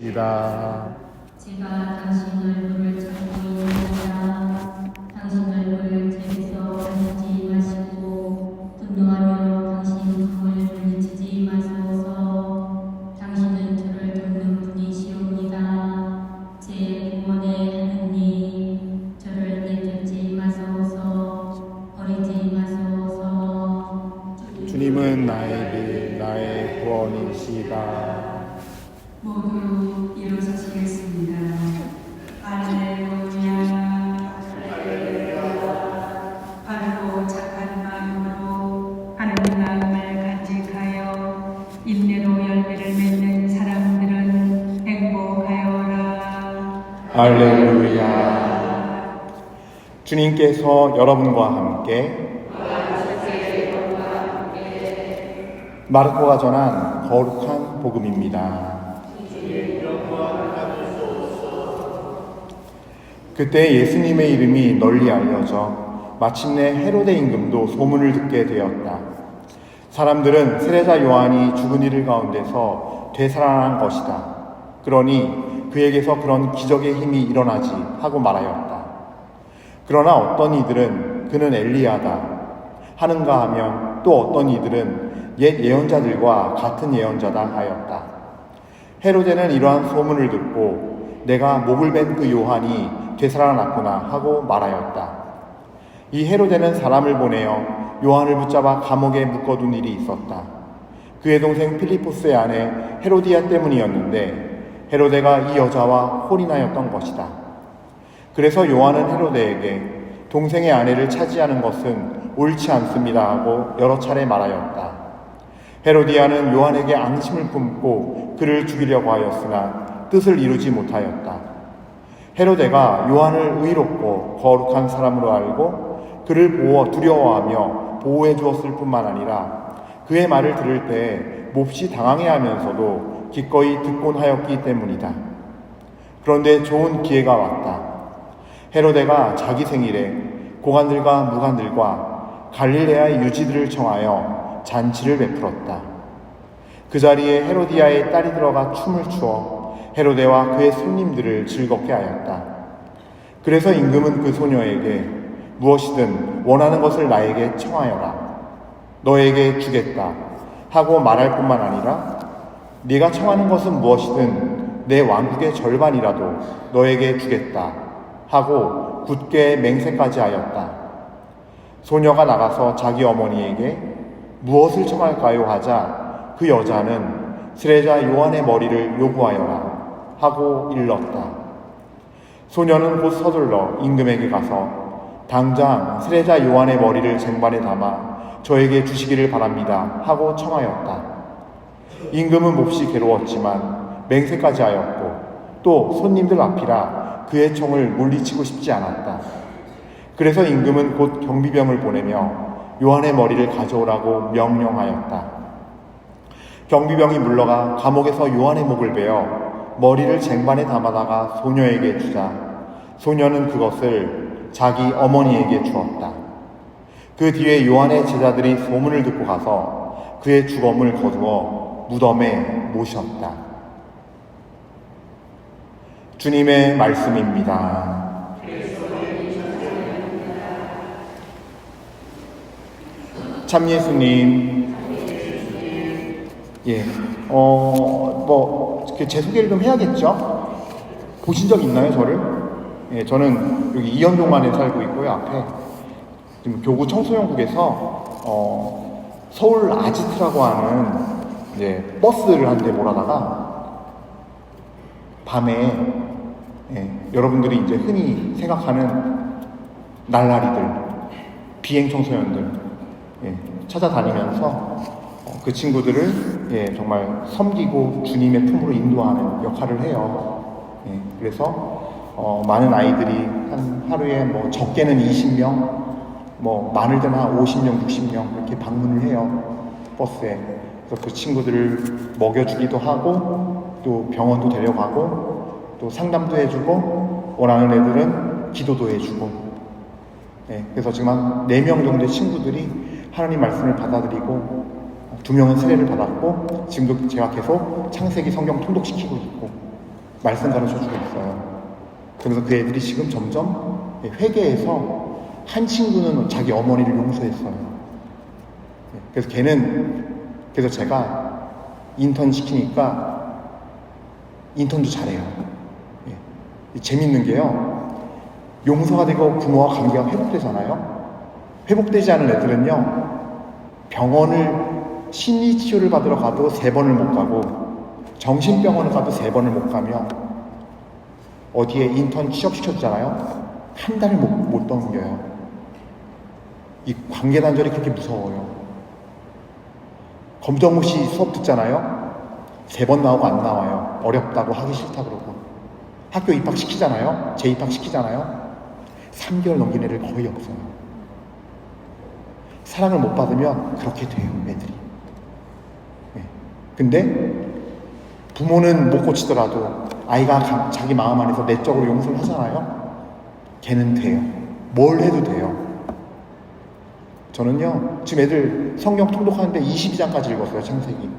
이다. 제가 당신을 물을 찾고 있느니라. 당신을 물 재에서 가지지 마시고 분노하며 당신 강을 물리치지 마소서. 당신은 저를 돕는 분이시옵니다. 제 구원의 하느님, 저를 내쫓지 마소서. 버리지 마소서. 주님은 나의 길, 나의 구원이시다. 모두 이루어지겠습니다. 할렐루야. 바르고 착한 마음으로 하느님 마음을 간직하여 인내로 열매를 맺는 사람들은 행복하여라. 할렐루야. 주님께서 여러분과 함께 마르코가 전한 거룩한 복음입니다. 그때 예수님의 이름이 널리 알려져 마침내 헤로데 임금도 소문을 듣게 되었다. 사람들은 세례자 요한이 죽은 이들 가운데서 되살아난 것이다. 그러니 그에게서 그런 기적의 힘이 일어나지 하고 말하였다. 그러나 어떤 이들은 그는 엘리야다 하는가 하면 또 어떤 이들은 옛 예언자들과 같은 예언자다 하였다. 헤로데는 이러한 소문을 듣고 내가 목을 벤 그 요한이 되살아났구나 하고 말하였다. 이 헤로데는 사람을 보내어 요한을 붙잡아 감옥에 묶어둔 일이 있었다. 그의 동생 필리포스의 아내 헤로디아 때문이었는데 헤로데가 이 여자와 홀인하였던 것이다. 그래서 요한은 헤로데에게 동생의 아내를 차지하는 것은 옳지 않습니다 하고 여러 차례 말하였다. 헤로디아는 요한에게 앙심을 품고 그를 죽이려고 하였으나 뜻을 이루지 못하였다. 헤로데가 요한을 의롭고 거룩한 사람으로 알고 그를 두려워하며 보호해 주었을 뿐만 아니라 그의 말을 들을 때 몹시 당황해 하면서도 기꺼이 듣곤 하였기 때문이다. 그런데 좋은 기회가 왔다. 헤로데가 자기 생일에 고관들과 무관들과 갈릴레아의 유지들을 청하여 잔치를 베풀었다. 그 자리에 헤로디아의 딸이 들어가 춤을 추어 헤로데와 그의 손님들을 즐겁게 하였다. 그래서 임금은 그 소녀에게 무엇이든 원하는 것을 나에게 청하여라. 너에게 주겠다 하고 말할 뿐만 아니라 네가 청하는 것은 무엇이든 내 왕국의 절반이라도 너에게 주겠다 하고 굳게 맹세까지 하였다. 소녀가 나가서 자기 어머니에게 무엇을 청할까요 하자 그 여자는 세례자 요한의 머리를 요구하여라 하고 일렀다. 소녀는 곧 서둘러 임금에게 가서 당장 세례자 요한의 머리를 쟁반에 담아 저에게 주시기를 바랍니다 하고 청하였다. 임금은 몹시 괴로웠지만 맹세까지 하였고 또 손님들 앞이라 그의 청을 물리치고 싶지 않았다. 그래서 임금은 곧 경비병을 보내며 요한의 머리를 가져오라고 명령하였다. 경비병이 물러가 감옥에서 요한의 목을 베어 머리를 쟁반에 담아다가 소녀에게 주자 소녀는 그것을 자기 어머니에게 주었다. 그 뒤에 요한의 제자들이 소문을 듣고 가서 그의 주검을 거두어 무덤에 모셨다. 주님의 말씀입니다. 참 예수님, 제 소개를 좀 해야겠죠? 보신 적 있나요, 저를? 예, 저는 여기 이현동안에 살고 있고요, 앞에. 지금 교구 청소년국에서, 서울 아지트라고 하는, 버스를 한 대 몰아다가, 밤에, 여러분들이 이제 흔히 생각하는 날라리들, 비행 청소년들, 찾아다니면서, 그 친구들을 정말 섬기고 주님의 품으로 인도하는 역할을 해요. 그래서 많은 아이들이 한 하루에 뭐 적게는 20명, 뭐 많을 때는 한 50명, 60명 이렇게 방문을 해요. 버스에. 그래서 그 친구들을 먹여주기도 하고 또 병원도 데려가고 또 상담도 해주고 원하는 애들은 기도도 해주고. 그래서 지금 한 4명 정도의 친구들이 하나님 말씀을 받아들이고 2명은 세례를 받았고 지금도 제가 계속 창세기 성경 통독시키고 있고 말씀 가르쳐주고 있어요. 그래서 그 애들이 지금 점점 회개해서 한 친구는 자기 어머니를 용서했어요. 그래서 그래서 제가 인턴 시키니까 인턴도 잘해요. 재밌는 게요, 용서가 되고 부모와 관계가 회복되잖아요. 회복되지 않은 애들은요, 병원을 심리치료를 받으러 가도 3번을 못 가고, 정신병원을 가도 3번을 못 가며, 어디에 인턴 취업시켜주잖아요, 한 달을 못 넘겨요. 이 관계 단절이 그렇게 무서워요. 검정호 씨 수업 듣잖아요, 3번 나오고 안 나와요. 어렵다고, 하기 싫다 그러고. 학교 입학시키잖아요, 재입학시키잖아요, 3개월 넘긴 애를 거의 없어요. 사랑을 못 받으면 그렇게 돼요, 애들이. 근데 부모는 못 고치더라도 아이가 자기 마음 안에서 내적으로 용서를 하잖아요. 걔는 돼요. 뭘 해도 돼요. 저는요, 지금 애들 성경 통독하는데 22장까지 읽었어요, 창세기.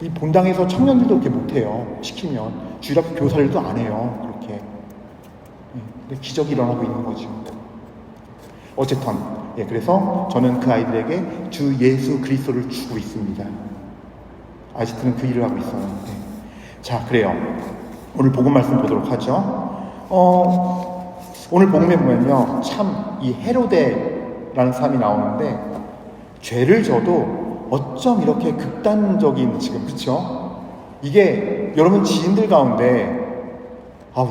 이 본당에서 청년들도 그렇게 못해요. 시키면 주일학교 교사들도 안 해요, 그렇게. 근데 기적이 일어나고 있는 거죠. 어쨌든 그래서 저는 그 아이들에게 주 예수 그리스도를 주고 있습니다. 아직은 그 일을 하고 있어요. 자, 그래요. 오늘 복음 말씀 보도록 하죠. 오늘 복음에 보면요, 참 이 헤로데라는 사람이 나오는데, 죄를 져도 어쩜 이렇게 극단적인, 지금 그쵸? 이게 여러분 지인들 가운데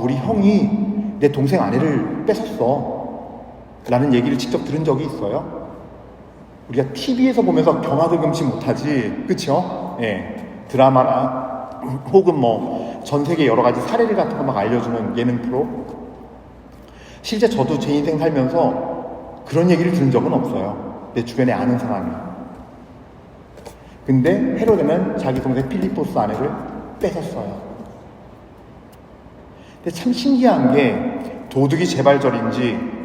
우리 형이 내 동생 아내를 뺏었어 라는 얘기를 직접 들은 적이 있어요? 우리가 TV에서 보면서 경악을 금치 못하지, 그쵸? 드라마나 혹은 전 세계 여러 가지 사례를 같은 거 막 알려주는 예능 프로. 실제 저도 제 인생 살면서 그런 얘기를 들은 적은 없어요, 내 주변에 아는 사람이. 근데 헤로데는 자기 동생 필리포스 아내를 뺏었어요. 근데 참 신기한 게, 도둑이 재발절인지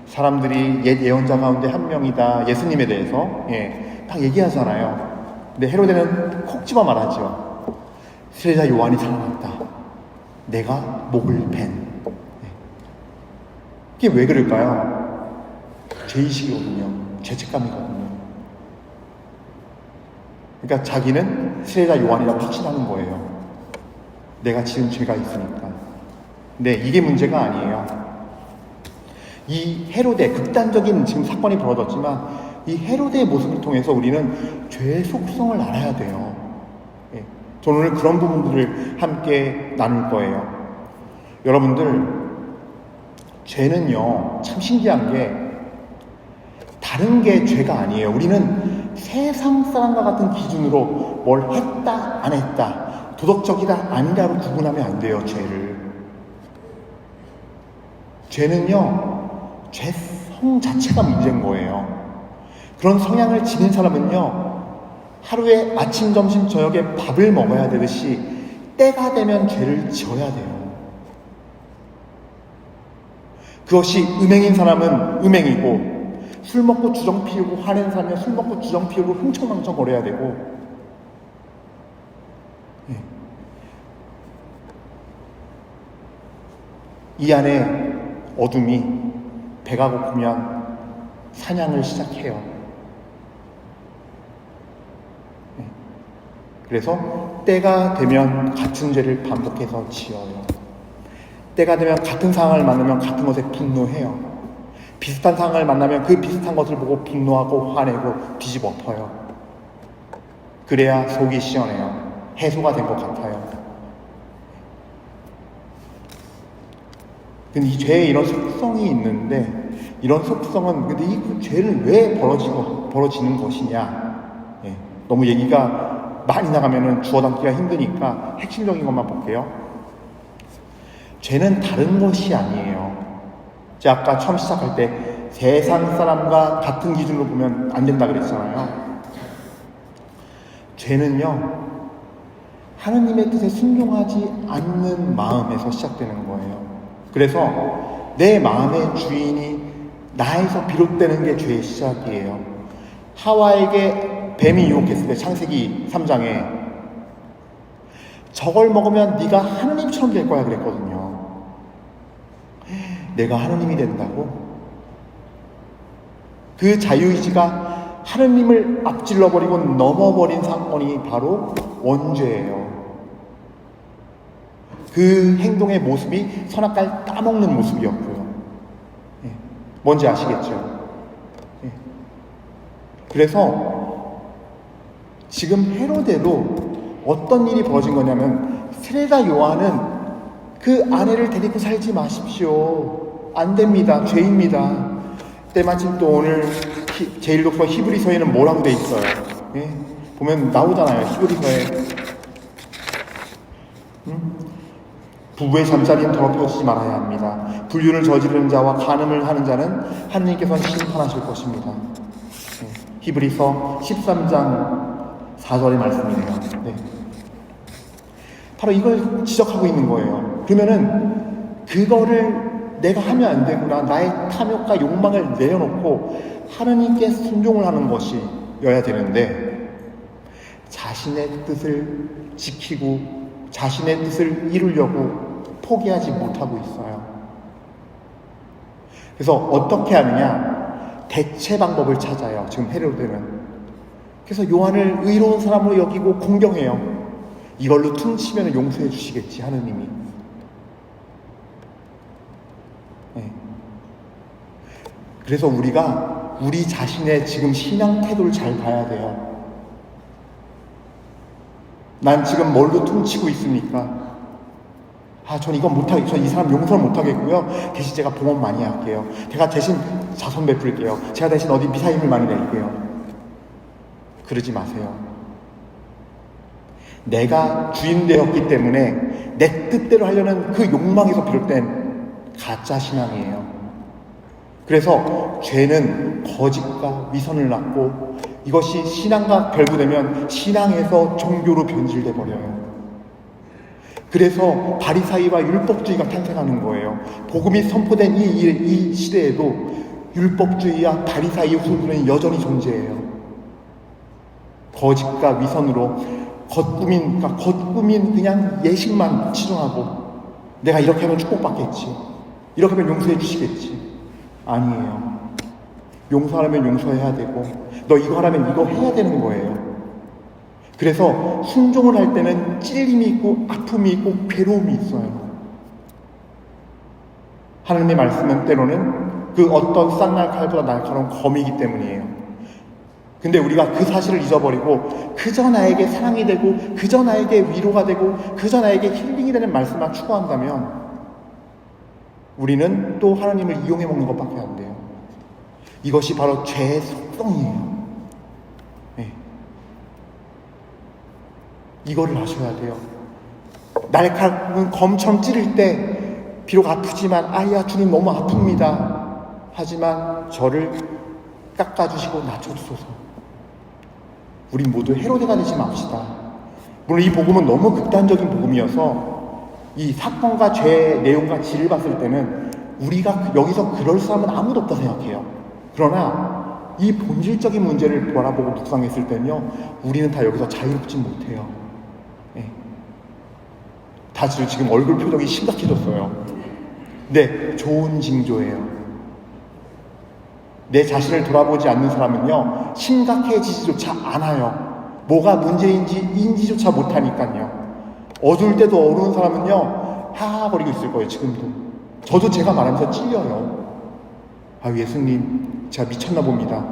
사람들이 옛 예언자 가운데 한 명이다, 예수님에 대해서 막 얘기하잖아요. 근데 헤로데는 콕 집어 말하죠. 세례자 요한이 살아났다, 내가 목을 벤. 이게 왜 그럴까요? 죄의식이거든요. 죄책감이거든요. 그러니까 자기는 세례자 요한이라고 확신하는 거예요. 내가 지은 죄가 있으니까. 근데 이게 문제가 아니에요. 이 헤로데, 극단적인 지금 사건이 벌어졌지만 이 헤로데의 모습을 통해서 우리는 죄의 속성을 알아야 돼요. 저는 오늘 그런 부분들을 함께 나눌 거예요. 여러분들, 죄는요, 참 신기한 게 다른 게 죄가 아니에요. 우리는 세상 사람과 같은 기준으로 뭘 했다 안 했다, 도덕적이다 아니다로 구분하면 안 돼요, 죄를. 죄는요, 죄성 자체가 문제인 거예요. 그런 성향을 지닌 사람은요, 하루에 아침, 점심, 저녁에 밥을 먹어야 되듯이 때가 되면 죄를 지어야 돼요. 그것이 음행인 사람은 음행이고, 술 먹고 주정 피우고 화낸 사람은 술 먹고 주정 피우고 흥청망청 거려야 되고, 이 안에 어둠이, 배가 고프면 사냥을 시작해요. 그래서 때가 되면 같은 죄를 반복해서 지어요. 때가 되면 같은 상황을 만나면 같은 것에 분노해요. 비슷한 상황을 만나면 그 비슷한 것을 보고 분노하고 화내고 뒤집어 엎어요. 그래야 속이 시원해요. 해소가 된 것 같아요. 근데 이 죄에 이런 속성이 있는데, 이런 속성은, 근데 이 죄를 왜 벌어지는 것이냐. 너무 얘기가 많이 나가면은 주워 담기가 힘드니까 핵심적인 것만 볼게요. 죄는 다른 것이 아니에요. 제가 아까 처음 시작할 때 세상 사람과 같은 기준으로 보면 안 된다 그랬잖아요. 죄는요, 하느님의 뜻에 순종하지 않는 마음에서 시작되는 거예요. 그래서 내 마음의 주인이 나에서 비롯되는 게 죄의 시작이에요. 하와에게 뱀이 유혹했을 때, 창세기 3장에 저걸 먹으면 네가 하느님처럼 될 거야 그랬거든요. 내가 하느님이 된다고? 그 자유의지가 하느님을 앞질러버리고 넘어버린 사건이 바로 원죄예요. 그 행동의 모습이 선악과를 따먹는 모습이었고요. 뭔지 아시겠죠? 그래서 지금 헤로데도 어떤 일이 벌어진 거냐면, 세례자 요한은 그 아내를 데리고 살지 마십시오. 안 됩니다. 죄입니다. 때마침 또 오늘 제1독서 히브리서에는 뭐라고 돼 있어요? 보면 나오잖아요. 히브리서에 부부의 잠자리는 더럽혀지지 말아야 합니다. 불륜을 저지르는 자와 간음을 하는 자는 하느님께서는 심판하실 것입니다. 히브리서 13장 4절의 말씀이네요. 바로 이걸 지적하고 있는 거예요. 그러면은 그거를 내가 하면 안 되구나. 나의 탐욕과 욕망을 내려놓고 하느님께 순종을 하는 것이어야 되는데, 자신의 뜻을 지키고 자신의 뜻을 이루려고 포기하지 못하고 있어요. 그래서 어떻게 하느냐? 대체 방법을 찾아요. 지금 헤로데는. 그래서 요한을 의로운 사람으로 여기고 공경해요. 이걸로 퉁치면 용서해 주시겠지, 하느님이. 그래서 우리가 우리 자신의 지금 신앙 태도를 잘 봐야 돼요. 난 지금 뭘로 퉁치고 있습니까? 전 이건 못하겠고, 전 이 사람 용서를 못하겠고요. 대신 제가 봉헌 많이 할게요. 제가 대신 자선 베풀게요. 제가 대신 어디 미사임을 많이 낼게요. 그러지 마세요. 내가 주인 되었기 때문에 내 뜻대로 하려는 그 욕망에서 비롯된 가짜 신앙이에요. 그래서 죄는 거짓과 위선을 낳고, 이것이 신앙과 결부되면 신앙에서 종교로 변질돼 버려요. 그래서 바리사이와 율법주의가 탄생하는 거예요. 복음이 선포된 이 시대에도 율법주의와 바리사이의 후손들은 여전히 존재해요. 거짓과 위선으로 겉꾸민 그냥 예식만 치중하고, 내가 이렇게 하면 축복받겠지, 이렇게 하면 용서해 주시겠지. 아니에요. 용서하려면 용서해야 되고, 너 이거 하라면 이거 해야 되는 거예요. 그래서 순종을 할 때는 찔림이 있고 아픔이 있고 괴로움이 있어요. 하나님의 말씀은 때로는 그 어떤 쌍날 칼보다 날카로운 검이기 때문이에요. 근데 우리가 그 사실을 잊어버리고 그저 나에게 사랑이 되고 그저 나에게 위로가 되고 그저 나에게 힐링이 되는 말씀만 추구한다면 우리는 또 하나님을 이용해 먹는 것밖에 안 돼요. 이것이 바로 죄의 속성이에요. 이거를 아셔야 돼요. 날카로운 검처럼 찌를 때 비록 아프지만, 주님 너무 아픕니다. 하지만 저를 깎아주시고 낮춰주소서. 우리 모두 헤로데가 되지 맙시다. 물론 이 복음은 너무 극단적인 복음이어서 이 사건과 죄의 내용과 질을 봤을 때는 우리가 여기서 그럴 사람은 아무도 없다 생각해요. 그러나 이 본질적인 문제를 바라보고 묵상했을 때는요, 우리는 다 여기서 자유롭지 못해요. 다들 지금 얼굴 표정이 심각해졌어요. 네, 좋은 징조예요. 내 자신을 돌아보지 않는 사람은요, 심각해지지조차 않아요. 뭐가 문제인지 인지조차 못하니까요. 어두울 때도 어두운 사람은요, 하하거리고 있을 거예요, 지금도. 저도 제가 말하면서 찔려요. 예수님, 제가 미쳤나 봅니다.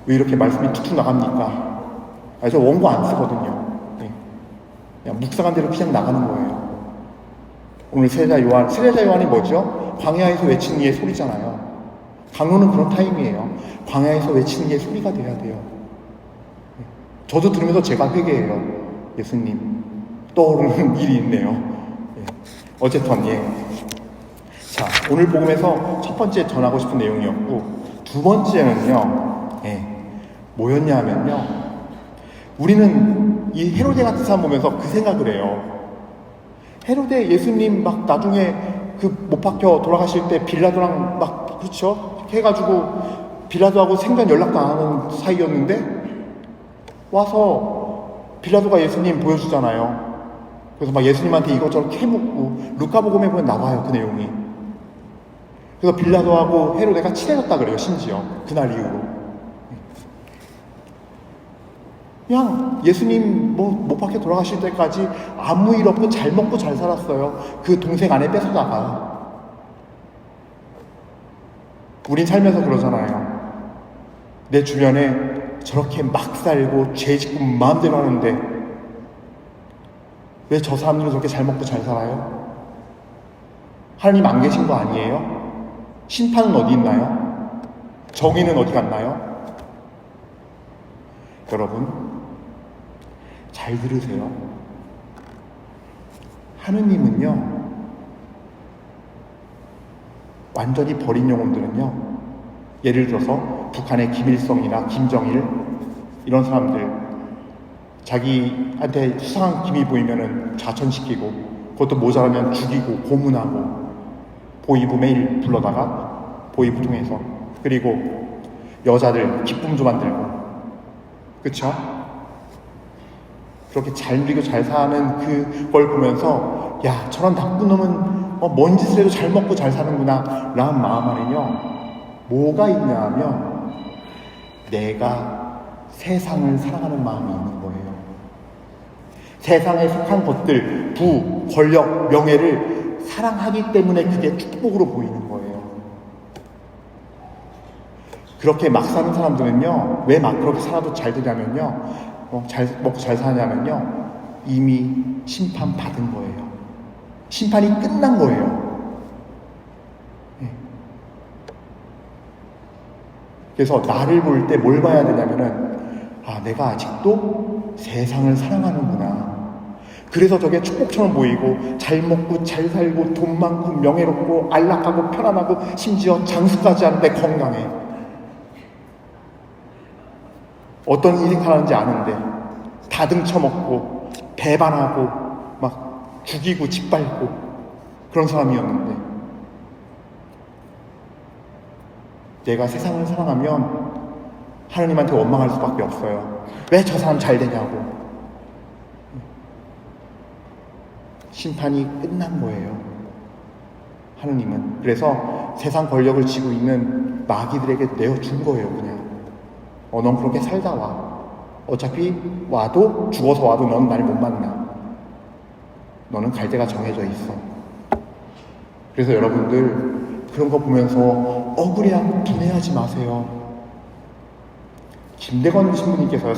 왜 이렇게 말씀이 툭툭 나갑니까? 저 원고 안 쓰거든요. 그냥 묵상한 대로 그냥 나가는 거예요. 오늘 세례자 요한이 뭐죠? 광야에서 외치는 이의 소리잖아요. 강론은 그런 타임이에요. 광야에서 외치는 이의 소리가 돼야 돼요. 저도 들으면서 제가 회개해요. 예수님, 떠오르는 일이 있네요. 어쨌든 자, 오늘 복음에서 첫 번째 전하고 싶은 내용이었고, 두 번째는요, 뭐였냐 하면요, 우리는 이 헤로데 같은 사람 보면서 그 생각을 해요. 헤로데 예수님 막 나중에 못 박혀 돌아가실 때 빌라도랑 그렇죠? 해가지고 빌라도하고 생전 연락도 안 하는 사이였는데 와서 빌라도가 예수님 보여주잖아요. 그래서 막 예수님한테 이것저것 캐묻고, 루카복음에 보면 나와요, 그 내용이. 그래서 빌라도하고 헤로데가 친해졌다 그래요, 심지어. 그날 이후로. 그냥 예수님 못 밖에 돌아가실 때까지 아무 일 없고 잘 먹고 잘 살았어요. 그 동생 아내 뺏어다가. 우린 살면서 그러잖아요. 내 주변에 저렇게 막 살고 죄 짓고 마음대로 하는데 왜 저 사람들은 저렇게 잘 먹고 잘 살아요? 하나님 안 계신 거 아니에요? 심판은 어디 있나요? 정의는 어디 갔나요? 여러분, 잘 들으세요. 하느님은요, 완전히 버린 영혼들은요, 예를 들어서 북한의 김일성이나 김정일 이런 사람들, 자기한테 수상한 기미 보이면은 좌천시키고, 그것도 모자라면 죽이고 고문하고, 보이부 매일 불러다가 보이부 통해서, 그리고 여자들 기쁨도 만들고, 그쵸? 그렇게 잘 누리고 잘 사는 그걸 보면서, 야, 저런 나쁜 놈은 뭔 짓을 해도 잘 먹고 잘 사는구나 라는 마음 안에는요, 뭐가 있냐 하면 내가 세상을 사랑하는 마음이 있는 거예요. 세상에 속한 것들, 부, 권력, 명예를 사랑하기 때문에 그게 축복으로 보이는 거예요. 그렇게 막 사는 사람들은요, 왜 막 그렇게 살아도 잘 되냐면요, 잘 먹고 잘 사냐면요, 이미 심판 받은 거예요. 심판이 끝난 거예요. 네. 그래서 나를 볼 때 뭘 봐야 되냐면은, 아, 내가 아직도 세상을 사랑하는구나. 그래서 저게 축복처럼 보이고, 잘 먹고 잘 살고 돈 많고 명예롭고 안락하고 편안하고 심지어 장수까지 하는데 건강해. 어떤 인생 사는지 아는데 다 등쳐먹고 배반하고 막 죽이고 짓밟고 그런 사람이었는데, 내가 세상을 사랑하면 하나님한테 원망할 수밖에 없어요. 왜 저 사람 잘 되냐고. 심판이 끝난 거예요, 하느님은. 그래서 세상 권력을 쥐고 있는 마귀들에게 내어준 거예요. 그냥 넌 그렇게 살다 와. 어차피 와도, 죽어서 와도 넌 날 못 만나. 너는 갈 데가 정해져 있어. 그래서 여러분들 그런 거 보면서 억울해하고 분해하지 마세요. 김대건 신부님께서요,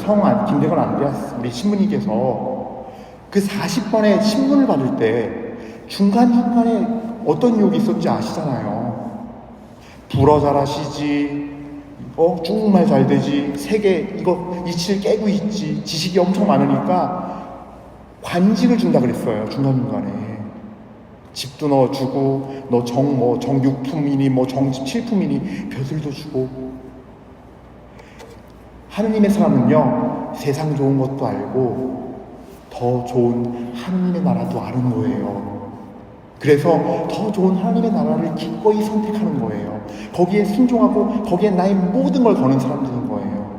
김대건 안드레아스 우리 신부님께서 그 40번의 신문을 받을 때 중간중간에 어떤 유혹이 있었는지 아시잖아요. 불어 잘하시지, 중국말 잘 되지, 세계 이거 이치를 깨고 있지, 지식이 엄청 많으니까 관직을 준다 그랬어요. 중간중간에 집도 넣어주고, 너 정 6품이니 정집 7품이니 벼슬도 주고. 하느님의 사람은요, 세상 좋은 것도 알고 더 좋은 하느님의 나라도 아는 거예요. 그래서 더 좋은 하나님의 나라를 기꺼이 선택하는 거예요. 거기에 순종하고 거기에 나의 모든 걸 거는 사람들인 거예요.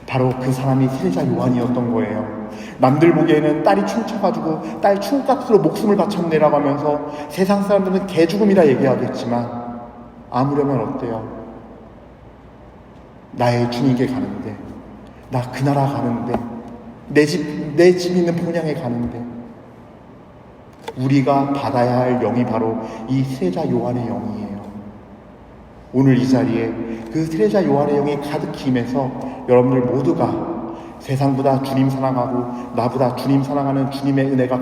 바로 그 사람이 세례자 요한이었던 거예요. 남들 보기에는 딸이 춤춰가지고 딸 춤값으로 목숨을 바쳤네라고 하면서 세상 사람들은 개죽음이라 얘기하겠지만, 아무려면 어때요? 나의 주님께 가는데, 나 그 나라 가는데, 내 집 있는 본향에 가는데, 우리가 받아야 할 영이 바로 이 세례자 요한의 영이에요. 오늘 이 자리에 그 세례자 요한의 영이 가득히 임해서 여러분들 모두가 세상보다 주님 사랑하고 나보다 주님 사랑하는 주님의 은혜가